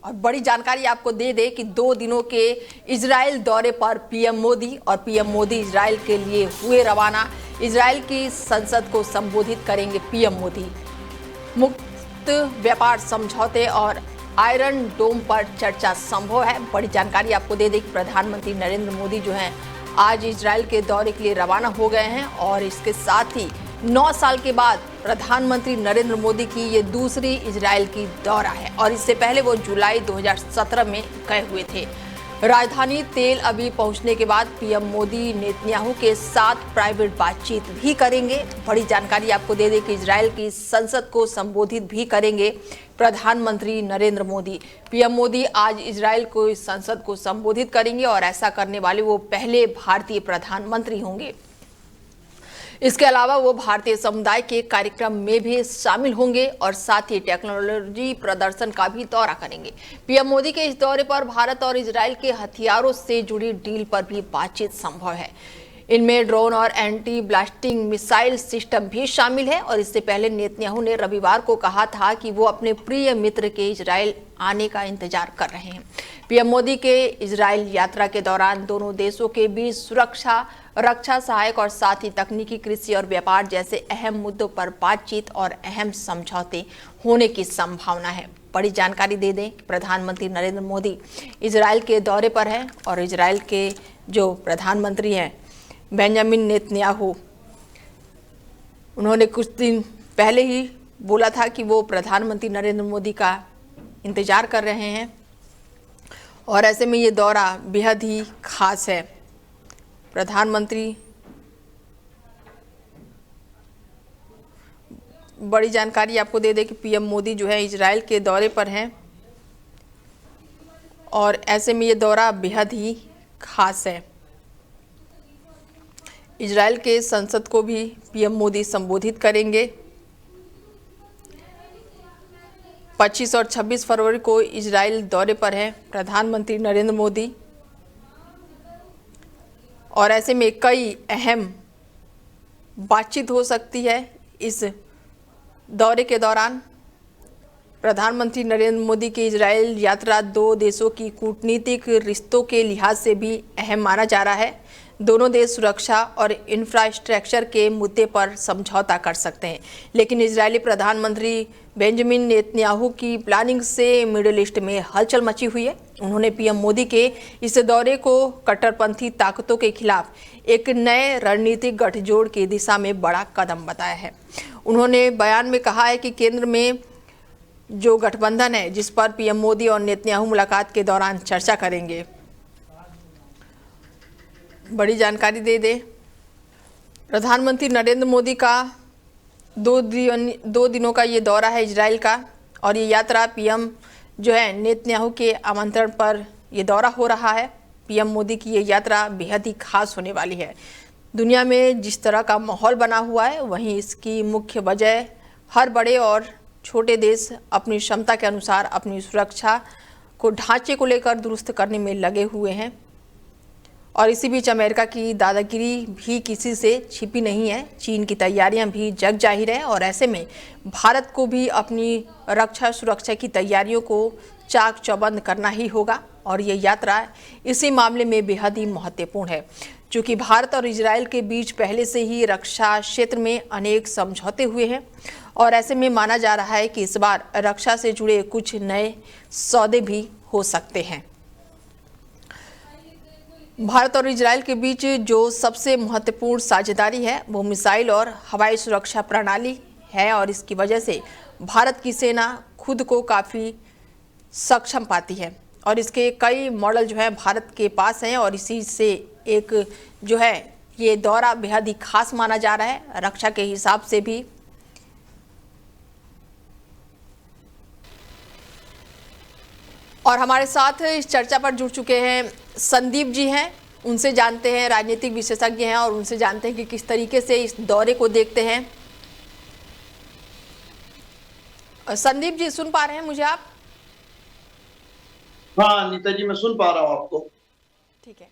और बड़ी जानकारी आपको दे दे कि 2 दिनों के इजराइल दौरे पर पीएम मोदी और पीएम मोदी इजराइल के लिए हुए रवाना। इजराइल की संसद को संबोधित करेंगे पीएम मोदी। मुक्त व्यापार समझौते और आयरन डोम पर चर्चा संभव है। बड़ी जानकारी आपको दे दें कि प्रधानमंत्री नरेंद्र मोदी जो हैं आज इजराइल के दौरे के लिए रवाना हो गए हैं और इसके साथ ही 9 साल के बाद प्रधानमंत्री नरेंद्र मोदी की ये दूसरी इजराइल की दौरा है और इससे पहले वो जुलाई 2017 में गए हुए थे। राजधानी तेल अवीव पहुंचने के बाद पीएम मोदी नेतन्याहू के साथ प्राइवेट बातचीत भी करेंगे। बड़ी जानकारी आपको दे दें कि इजराइल की संसद को संबोधित भी करेंगे प्रधानमंत्री नरेंद्र मोदी। पीएम मोदी आज इजराइल को इस संसद को संबोधित करेंगे और ऐसा करने वाले वो पहले भारतीय प्रधानमंत्री होंगे। इसके अलावा वो भारतीय समुदाय के कार्यक्रम में भी शामिल होंगे और साथ ही टेक्नोलॉजी प्रदर्शन का भी दौरा करेंगे। पीएम मोदी के इस दौरे पर भारत और इजराइल के हथियारों से जुड़ी डील पर भी बातचीत संभव है। इनमें ड्रोन और एंटी ब्लास्टिंग मिसाइल सिस्टम भी शामिल है और इससे पहले नेतन्याहू ने रविवार को कहा था कि वो अपने प्रिय मित्र के इजराइल आने का इंतजार कर रहे हैं। पीएम मोदी के इजराइल यात्रा के दौरान दोनों देशों के बीच सुरक्षा, रक्षा सहायक और साथ ही तकनीकी, कृषि और व्यापार जैसे अहम मुद्दों पर बातचीत और अहम समझौते होने की संभावना है। बड़ी जानकारी दे दें कि प्रधानमंत्री नरेंद्र मोदी इजराइल के दौरे पर हैं और इजराइल के जो प्रधानमंत्री हैं बेंजामिन नेतन्याहू, उन्होंने कुछ दिन पहले ही बोला था कि वो प्रधानमंत्री नरेंद्र मोदी का इंतजार कर रहे हैं और ऐसे में ये दौरा बेहद ही खास है। प्रधानमंत्री, बड़ी जानकारी आपको दे दें कि पीएम मोदी जो है इजराइल के दौरे पर हैं और ऐसे में ये दौरा बेहद ही खास है। इजराइल के संसद को भी पीएम मोदी संबोधित करेंगे। 25 और 26 फरवरी को इजराइल दौरे पर हैं प्रधानमंत्री नरेंद्र मोदी और ऐसे में कई अहम बातचीत हो सकती है। इस दौरे के दौरान प्रधानमंत्री नरेंद्र मोदी की इजराइल यात्रा 2 देशों की कूटनीतिक रिश्तों के लिहाज से भी अहम माना जा रहा है। दोनों देश सुरक्षा और इंफ्रास्ट्रक्चर के मुद्दे पर समझौता कर सकते हैं, लेकिन इजरायली प्रधानमंत्री बेंजामिन नेतन्याहू की प्लानिंग से मिडिल ईस्ट में हलचल मची हुई है। उन्होंने पीएम मोदी के इस दौरे को कट्टरपंथी ताकतों के खिलाफ एक नए रणनीतिक गठजोड़ की दिशा में बड़ा कदम बताया है। उन्होंने बयान में कहा है कि केंद्र में जो गठबंधन है जिस पर पीएम मोदी और नेतन्याहू मुलाकात के दौरान चर्चा करेंगे। बड़ी जानकारी दे दें, प्रधानमंत्री नरेंद्र मोदी का 2 दिनों का ये दौरा है इजराइल का और ये यात्रा पीएम जो है नेतन्याहू के आमंत्रण पर ये दौरा हो रहा है। पीएम मोदी की ये यात्रा बेहद ही खास होने वाली है। दुनिया में जिस तरह का माहौल बना हुआ है वहीं इसकी मुख्य वजह हर बड़े और छोटे देश अपनी क्षमता के अनुसार अपनी सुरक्षा को ढांचे को लेकर दुरुस्त करने में लगे हुए हैं और इसी बीच अमेरिका की दादागिरी भी किसी से छिपी नहीं है। चीन की तैयारियां भी जग जाहिर है और ऐसे में भारत को भी अपनी रक्षा सुरक्षा की तैयारियों को चाक चौबंद करना ही होगा और ये यात्रा इसी मामले में बेहद ही महत्वपूर्ण है। चूँकि भारत और इजराइल के बीच पहले से ही रक्षा क्षेत्र में अनेक समझौते हुए हैं और ऐसे में माना जा रहा है कि इस बार रक्षा से जुड़े कुछ नए सौदे भी हो सकते हैं। भारत और इजराइल के बीच जो सबसे महत्वपूर्ण साझेदारी है वो मिसाइल और हवाई सुरक्षा प्रणाली है और इसकी वजह से भारत की सेना खुद को काफ़ी सक्षम पाती है और इसके कई मॉडल जो है भारत के पास हैं और इसी से एक जो है ये दौरा बेहद ही खास माना जा रहा है रक्षा के हिसाब से भी। और हमारे साथ इस चर्चा पर जुड़ चुके हैं संदीप जी हैं, उनसे जानते हैं, राजनीतिक विशेषज्ञ हैं और उनसे जानते हैं कि किस तरीके से इस दौरे को देखते हैं। संदीप जी सुन पा रहे हैं मुझे आप? हाँ नीता जी मैं सुन पा रहा हूँ आपको। ठीक है,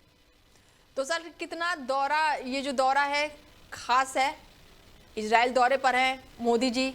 तो सर कितना दौरा, ये जो दौरा है खास है, इजराइल दौरे पर हैं मोदी जी?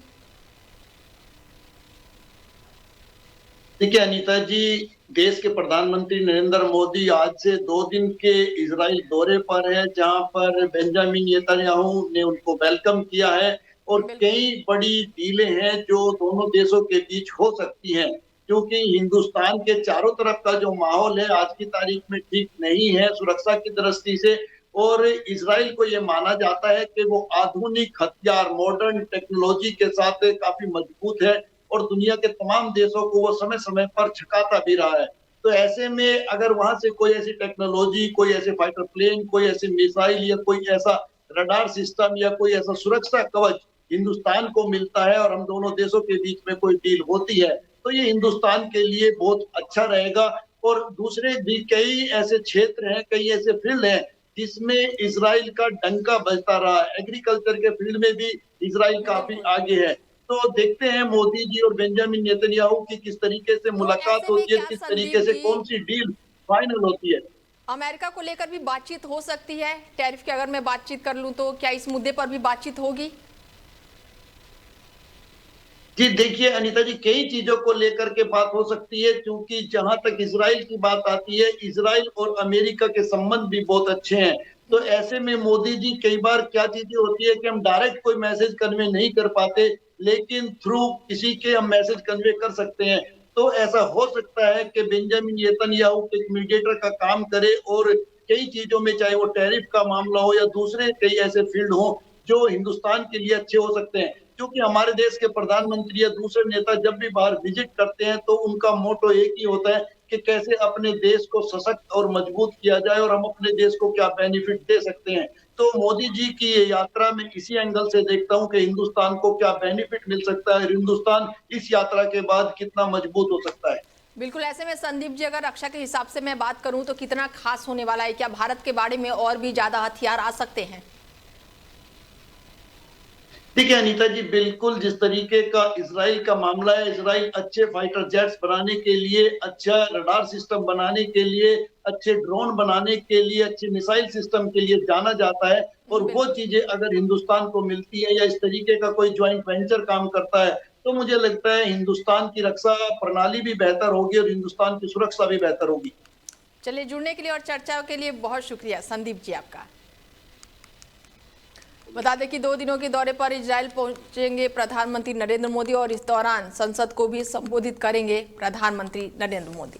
देखिए अनीता जी, देश के प्रधानमंत्री नरेंद्र मोदी आज से 2 दिन के इजराइल दौरे पर है, जहां पर बेंजामिन नेतन्याहू ने उनको वेलकम किया है और बिल्कुल। कई बड़ी डीलें हैं जो दोनों देशों के बीच हो सकती हैं, क्योंकि हिंदुस्तान के चारों तरफ का जो माहौल है आज की तारीख में ठीक नहीं है सुरक्षा की दृष्टि से। और इजराइल को ये माना जाता है कि वो आधुनिक हथियार, मॉडर्न टेक्नोलॉजी के साथ काफी मजबूत है और दुनिया के तमाम देशों को वो समय समय पर छकाता भी रहा है। तो ऐसे में अगर वहां से कोई ऐसी टेक्नोलॉजी, कोई ऐसे फाइटर प्लेन, कोई ऐसे मिसाइल या कोई ऐसा रडार सिस्टम या कोई ऐसा सुरक्षा कवच हिंदुस्तान को मिलता है और हम दोनों देशों के बीच में कोई डील होती है, तो ये हिंदुस्तान के लिए बहुत अच्छा रहेगा। और दूसरे भी कई ऐसे क्षेत्र हैं, कई ऐसे फील्ड हैं जिसमें इजराइल का डंका बजता रहा है। एग्रीकल्चर के फील्ड में भी इजराइल काफी बिल्कुल। आगे है। तो देखते हैं मोदी जी और बेंजामिन नेतन्याहू की किस तरीके से तो मुलाकात ऐसे में होती है, क्या किस तरीके संदीप से जी, कौन सी डील फाइनल होती है। अमेरिका को लेकर भी बातचीत हो सकती है? टैरिफ की अगर मैं बातचीत कर लूं तो क्या इस मुद्दे पर भी बातचीत होगी? जी देखिए अनीता जी, कई चीजों को लेकर के बात हो सकती है, क्योंकि जहां तक इजराइल की बात आती है, इजराइल और अमेरिका के संबंध भी बहुत अच्छे हैं। तो ऐसे में मोदी जी, कई बार क्या चीजें होती है कि हम डायरेक्ट कोई मैसेज कन्वे नहीं कर पाते, लेकिन थ्रू किसी के हम मैसेज कन्वे कर सकते हैं। तो ऐसा हो सकता है कि बेंजामिन नेतन्याहू एक मीडिएटर का काम करे और कई चीजों में, चाहे वो टैरिफ का मामला हो या दूसरे कई ऐसे फील्ड हो जो हिंदुस्तान के लिए अच्छे हो सकते हैं। क्योंकि हमारे देश के प्रधानमंत्री या दूसरे नेता जब भी बाहर विजिट करते हैं तो उनका मोटो एक ही होता है कि कैसे अपने देश को सशक्त और मजबूत किया जाए और हम अपने देश को क्या बेनिफिट दे सकते हैं। तो मोदी जी की ये यात्रा में इसी एंगल से देखता हूं कि हिंदुस्तान को क्या बेनिफिट मिल सकता है, हिंदुस्तान इस यात्रा के बाद कितना मजबूत हो सकता है। बिल्कुल। ऐसे में संदीप जी, अगर रक्षा के हिसाब से मैं बात करूं तो कितना खास होने वाला है? क्या भारत के बारे में और भी ज्यादा हथियार आ सकते हैं? ठीक है अनीता जी, बिल्कुल जिस तरीके का इजराइल का मामला है, इजराइल अच्छे फाइटर जेट्स बनाने के लिए, अच्छा रडार सिस्टम बनाने के लिए, अच्छे ड्रोन बनाने के लिए, अच्छे मिसाइल सिस्टम के लिए जाना जाता है। और वो बिल्कुल। चीजें अगर हिंदुस्तान को मिलती है या इस तरीके का कोई ज्वाइंट वेंचर काम करता है, तो मुझे लगता है हिंदुस्तान की रक्षा प्रणाली भी बेहतर होगी और हिंदुस्तान की सुरक्षा भी बेहतर होगी। चलिए, जुड़ने के लिए और चर्चाओं के लिए बहुत शुक्रिया संदीप जी आपका। बता दें कि 2 दिनों के दौरे पर इजराइल पहुंचेंगे प्रधानमंत्री नरेंद्र मोदी और इस दौरान संसद को भी संबोधित करेंगे प्रधानमंत्री नरेंद्र मोदी।